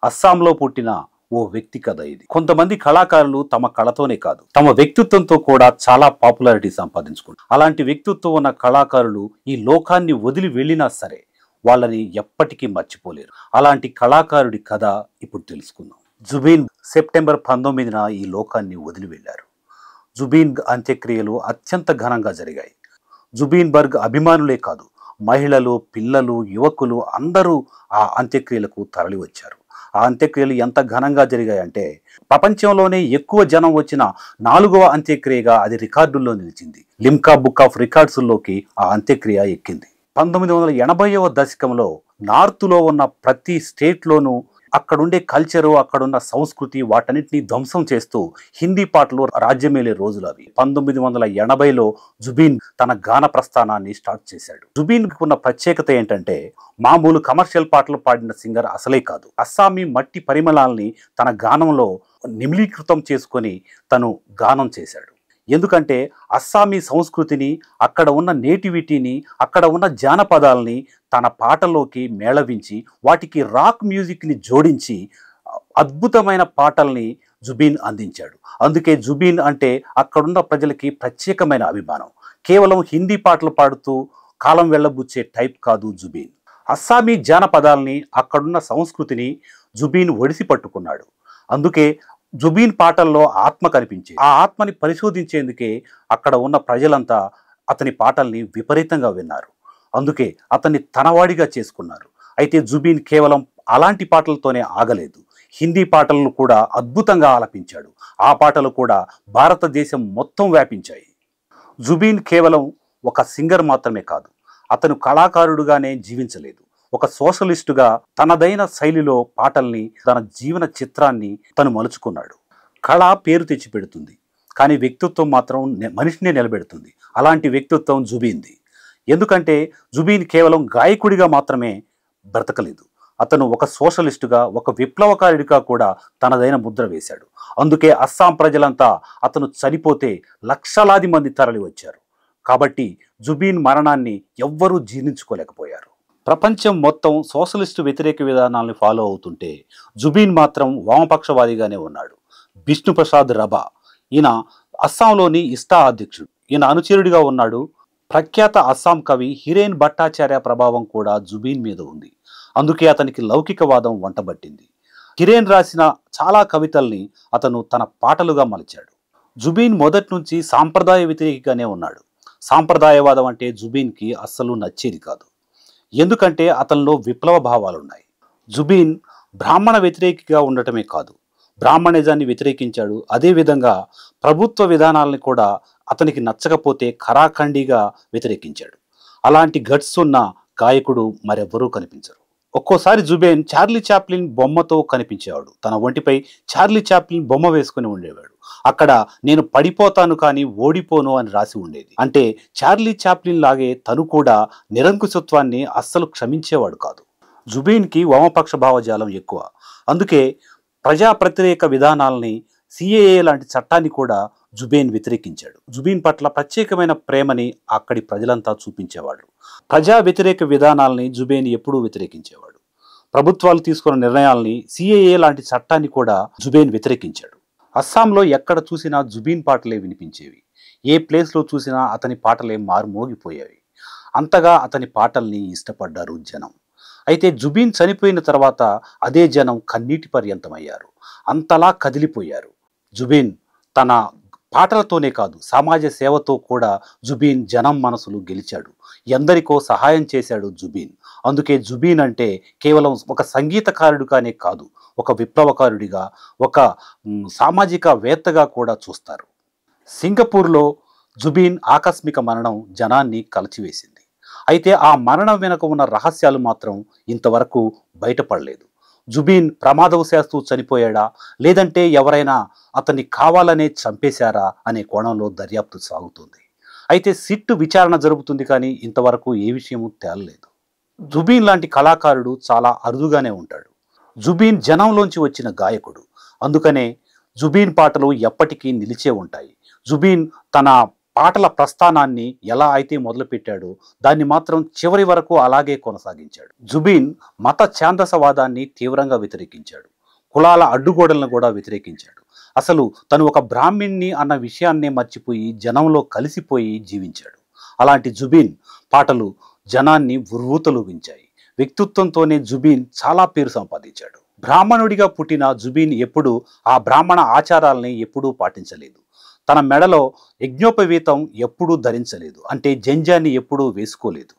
అస్సాంలో పుట్టిన ఓ వ్యక్తి కథ ఇది. కొంతమంది కళాకారులు తమ కళతోనే కాదు, తమ వ్యక్తిత్వంతో కూడా చాలా పాపులారిటీ సంపాదించుకుంటారు. అలాంటి వ్యక్తిత్వం ఉన్న కళాకారులు ఈ లోకాన్ని వదిలి వెళ్ళినా సరే వాళ్ళని ఎప్పటికీ మర్చిపోలేరు. అలాంటి కళాకారుడి కథ ఇప్పుడు తెలుసుకుందాం. జుబీన్ సెప్టెంబర్ 19న ఈ లోకాన్ని వదిలి వెళ్ళారు. జుబీన్ అంత్యక్రియలు అత్యంత ఘనంగా జరిగాయి. జుబీన్ బర్గ్ అభిమానులే కాదు, మహిళలు, పిల్లలు, యువకులు అందరూ ఆ అంత్యక్రియలకు తరలి వచ్చారు. ఆ అంత్యక్రియలు ఎంత ఘనంగా జరిగాయంటే ప్రపంచంలోనే ఎక్కువ జనం వచ్చిన 4వ అంత్యక్రియగా అది రికార్డుల్లో నిలిచింది. లిమ్కా బుక్ ఆఫ్ రికార్డ్స్లోకి ఆ అంత్యక్రియ ఎక్కింది. 1980వ దశకంలో నార్త్లో ఉన్న ప్రతి స్టేట్లోనూ అక్కడుండే కల్చరు, అక్కడున్న సంస్కృతి వాటన్నిటిని ధ్వంసం చేస్తూ హిందీ పాటలు రాజ్యమేలే రోజులు అవి. 1980లో జుబీన్ తన గాన ప్రస్థానాన్ని స్టార్ట్ చేశాడు. జుబీన్కి ఉన్న ప్రత్యేకత ఏంటంటే మామూలు కమర్షియల్ పాటలు పాడిన సింగర్ అసలే కాదు. అస్సామీ మట్టి పరిమళాల్ని తన గానంలో నిమిలీకృతం చేసుకొని తను గానం చేశాడు. ఎందుకంటే అస్సామీ సంస్కృతిని, అక్కడ ఉన్న నేటివిటీని, అక్కడ ఉన్న జానపదాలని తన పాటలోకి మేళవించి వాటికి రాక్ మ్యూజిక్ని జోడించి అద్భుతమైన పాటల్ని జుబీన్ అందించాడు. అందుకే జుబీన్ అంటే అక్కడున్న ప్రజలకి ప్రత్యేకమైన అభిమానం. కేవలం హిందీ పాటలు పాడుతూ కాలం వెళ్ళబుచ్చే టైప్ కాదు జుబీన్. అస్సామీ జానపదాల్ని, అక్కడున్న సంస్కృతిని జుబీన్ ఒడిసి పట్టుకున్నాడు. అందుకే జుబీన్ పాటల్లో ఆత్మ కనిపించే, ఆ ఆత్మని పరిశోధించేందుకే అక్కడ ఉన్న ప్రజలంతా అతని పాటల్ని విపరీతంగా విన్నారు. అందుకే అతన్ని తనవాడిగా చేసుకున్నారు. అయితే జుబీన్ కేవలం అలాంటి పాటలతోనే ఆగలేదు. హిందీ పాటలను కూడా అద్భుతంగా ఆలపించాడు. ఆ పాటలు కూడా భారతదేశం మొత్తం వ్యాపించాయి. జుబీన్ కేవలం ఒక సింగర్ మాత్రమే కాదు, అతను కళాకారుడుగానే జీవించలేదు. ఒక సోషలిస్టుగా తనదైన శైలిలో పాటల్ని, తన జీవన చిత్రాన్ని తను మలుచుకున్నాడు. కళ పేరు తెచ్చిపెడుతుంది, కానీ వ్యక్తిత్వం మాత్రం మనిషినే నిలబెడుతుంది. అలాంటి వ్యక్తిత్వం జుబీన్ది. ఎందుకంటే జుబీన్ కేవలం గాయకుడిగా మాత్రమే బ్రతకలేదు. అతను ఒక సోషలిస్టుగా, ఒక విప్లవకారుడిగా కూడా తనదైన ముద్ర వేశాడు. అందుకే అస్సాం ప్రజలంతా అతను చనిపోతే లక్షలాది మంది తరలి వచ్చారు. కాబట్టి జుబీన్ మరణాన్ని ఎవ్వరూ జీర్ణించుకోలేకపోయారు. ప్రపంచం మొత్తం సోషలిస్టు వ్యతిరేక విధానాలను ఫాలో అవుతుంటే జుబీన్ మాత్రం వామపక్షవాదిగానే ఉన్నాడు. బిష్ణు ప్రసాద్ రభా, ఈయన అస్సాంలోని ఇస్టా అధ్యక్షుడు. ఈయన అనుచరుడిగా ఉన్నాడు. ప్రఖ్యాత అస్సాం కవి హిరేన్ భట్టాచార్య ప్రభావం కూడా జుబీన్ మీద ఉంది. అందుకే అతనికి లౌకికవాదం వంటబట్టింది. హిరేన్ రాసిన చాలా కవితల్ని అతను తన పాటలుగా మలిచాడు. జుబీన్ మొదటి నుంచి సాంప్రదాయ వ్యతిరేకిగానే ఉన్నాడు. సాంప్రదాయవాదం అంటే జుబీన్కి అస్సలు నచ్చేది కాదు. ఎందుకంటే అతనిలో విప్లవ భావాలున్నాయి. జుబీన్ బ్రాహ్మణ వ్యతిరేకిగా ఉండటమే కాదు, బ్రాహ్మణిజాన్ని వ్యతిరేకించాడు. అదేవిధంగా ప్రభుత్వ విధానాలని కూడా అతనికి నచ్చకపోతే ఖరాఖండిగా వ్యతిరేకించాడు. అలాంటి గట్స్ ఉన్న గాయకుడు మరెవ్వరూ కనిపించరు. ఒక్కోసారి జుబీన్ చార్లీ చాప్లిన్ బొమ్మతో కనిపించేవాడు. తన ఒంటిపై చార్లీ చాప్లిన్ బొమ్మ వేసుకుని ఉండేవాడు. అక్కడ నేను పడిపోతాను కానీ ఓడిపోను అని రాసి ఉండేది. అంటే చార్లీ చాప్లిన్ లాగే తను కూడా నిరంకుశత్వాన్ని అస్సలు క్షమించేవాడు కాదు. జుబీన్కి వామపక్ష భావజాలం ఎక్కువ. అందుకే ప్రజా వ్యతిరేక విధానాలని, సిఏఏ లాంటి చట్టాన్ని కూడా జుబీన్ వ్యతిరేకించాడు. జుబీన్ పట్ల ప్రత్యేకమైన ప్రేమని అక్కడి ప్రజలంతా చూపించేవాడు. ప్రజా వ్యతిరేక విధానాలని జుబీన్ ఎప్పుడూ వ్యతిరేకించేవాడు. ప్రభుత్వాలు తీసుకున్న నిర్ణయాల్ని, సిఏఏ లాంటి చట్టాన్ని కూడా జుబీన్ వ్యతిరేకించాడు. అస్సాంలో ఎక్కడ చూసినా జుబీన్ పాటలే వినిపించేవి. ఏ ప్లేస్లో చూసినా అతని పాటలే మారుమోగిపోయేవి. అంతగా అతని పాటల్ని ఇష్టపడ్డారు జనం. అయితే జుబీన్ చనిపోయిన తర్వాత అదే జనం కన్నీటి పర్యంతమయ్యారు. అంతలా కదిలిపోయారు. జుబీన్ తన పాటలతోనే కాదు, సమాజ సేవతో కూడా జుబీన్ జనం మనసులు గెలిచాడు. ఎందరికో సహాయం చేశాడు జుబీన్. అందుకే జుబీన్ అంటే కేవలం ఒక సంగీతకారుడిగానే కాదు, ఒక విప్లవకారుడిగా, ఒక సామాజిక వేత్తగా కూడా చూస్తారు. సింగపూర్లో జుబీన్ ఆకస్మిక మరణం జనాన్ని కలచివేసింది. అయితే ఆ మరణం వెనుక ఉన్న రహస్యాలు మాత్రం ఇంతవరకు బయటపడలేదు. జుబీన్ ప్రమాదవశాత్తు చనిపోయాడా, లేదంటే ఎవరైనా అతన్ని కావాలనే చంపేశారా అనే కోణంలో దర్యాప్తు సాగుతుంది. అయితే సిట్ విచారణ జరుగుతుంది, కానీ ఇంతవరకు ఏ విషయమూ తేలలేదు. జుబీన్ లాంటి కళాకారుడు చాలా అరుదుగానే ఉంటాడు. జుబీన్ జనంలోంచి వచ్చిన గాయకుడు. అందుకనే జుబీన్ పాటలు ఎప్పటికీ నిలిచే ఉంటాయి. జుబీన్ తన పాటల ప్రస్థానాన్ని ఎలా అయితే మొదలుపెట్టాడో దాన్ని మాత్రం చివరి వరకు అలాగే కొనసాగించాడు. జుబీన్ మత ఛాందసవాదాన్ని తీవ్రంగా వ్యతిరేకించాడు. కులాల అడ్డుగోడలను కూడా వ్యతిరేకించాడు. అసలు తను ఒక బ్రాహ్మణ్ణి అన్న విషయాన్నే మర్చిపోయి జనంలో కలిసిపోయి జీవించాడు. అలాంటి జుబీన్ పాటలు జనాన్ని ఉర్రూతలూగించాయి. వ్యక్తిత్వంతోనే జుబీన్ చాలా పేరు సంపాదించాడు. బ్రాహ్మణుడిగా పుట్టిన జుబీన్ ఎప్పుడూ ఆ బ్రాహ్మణ ఆచారాలని ఎప్పుడూ పాటించలేదు. తన మెడలో యజ్ఞోపవీతం ఎప్పుడూ ధరించలేదు, అంటే జంజాన్ని ఎప్పుడూ వేసుకోలేదు.